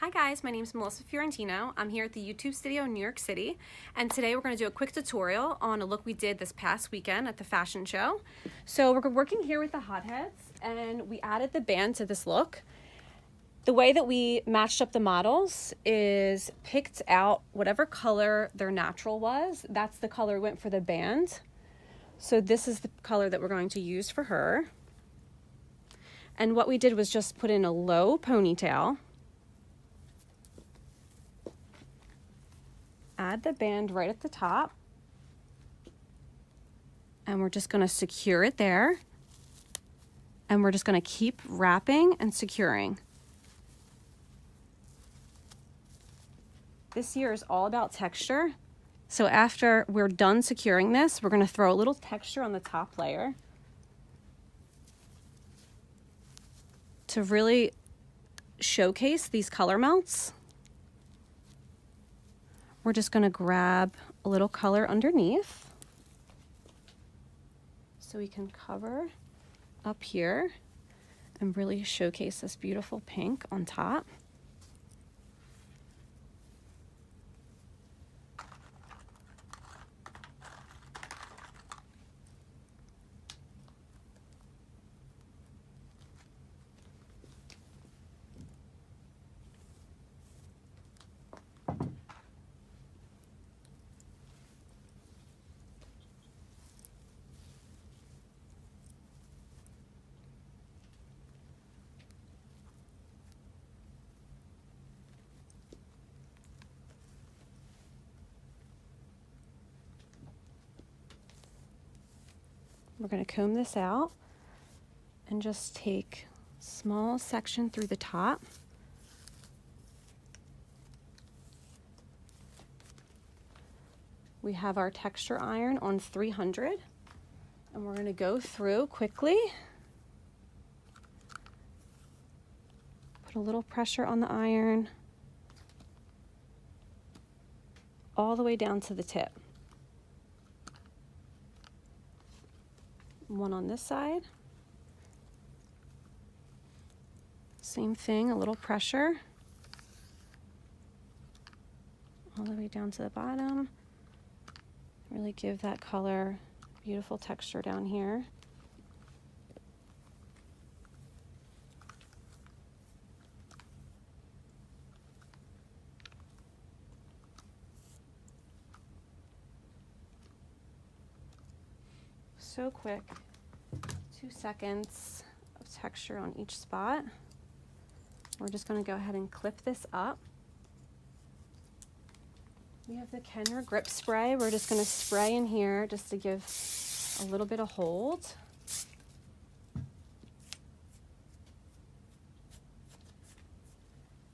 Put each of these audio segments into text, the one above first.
Hi guys, my name is Melissa Fiorentino. I'm here at the YouTube studio in New York City, and today we're going to do a quick tutorial on a look we did this past weekend at the fashion show. So we're working here with the Hotheads, and we added the band to this look. The way that we matched up the models is picked out whatever color their natural was. That's the color we went for the band. So this is the color that we're going to use for her. And what we did was just put in a low ponytail. Add the band right at the top, and we're just going to secure it there, and we're just going to keep wrapping and securing. This year is all about texture, so after we're done securing this, we're going to throw a little texture on the top layer to really showcase these color melts. We're just going to grab a little color underneath so we can cover up here and really showcase this beautiful pink on top. We're going to comb this out and just take a small section through the top. We have our texture iron on 300, and we're going to go through quickly. Put a little pressure on the iron all the way down to the tip. One on this side. Same thing, a little pressure all the way down to the bottom. Really give that color beautiful texture down here. So quick, 2 seconds of texture on each spot. We're just going to go ahead and clip this up. We have the Kenner grip spray. We're just going to spray in here just to give a little bit of hold.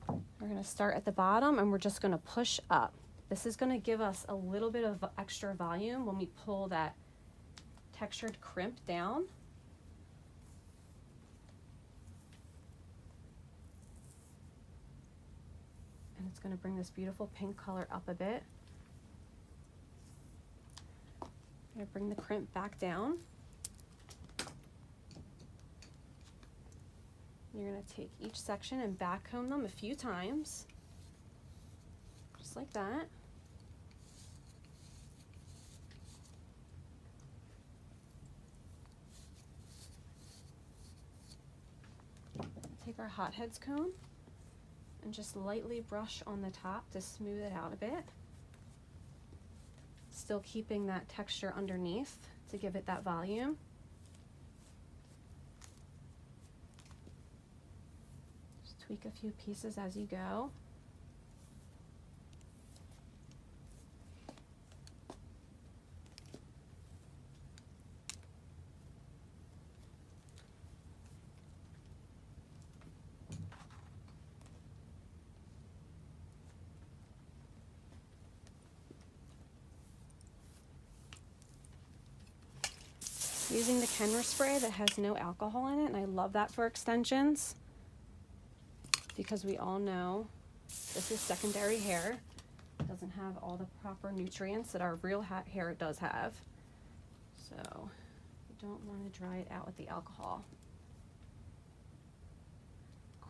We're going to start at the bottom, and we're just going to push up. This is going to give us a little bit of extra volume when we pull that textured crimp down. And it's going to bring this beautiful pink color up a bit. I'm going to bring the crimp back down. You're going to take each section and back comb them a few times, just like that. Take our Hotheads comb and just lightly brush on the top to smooth it out a bit. Still keeping that texture underneath to give it that volume. Just tweak a few pieces as you go. Using the Kenner spray that has no alcohol in it, and I love that for extensions because we all know this is secondary hair. It doesn't have all the proper nutrients that our real hair does have. So we don't want to dry it out with the alcohol.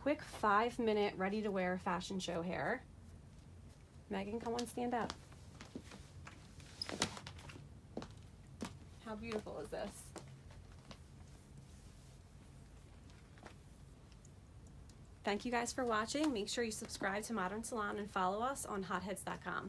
quick 5-minute ready-to-wear fashion show hair. Megan, come on, stand up. How beautiful is this? Thank you guys for watching. Make sure you subscribe to Modern Salon and follow us on hotheads.com.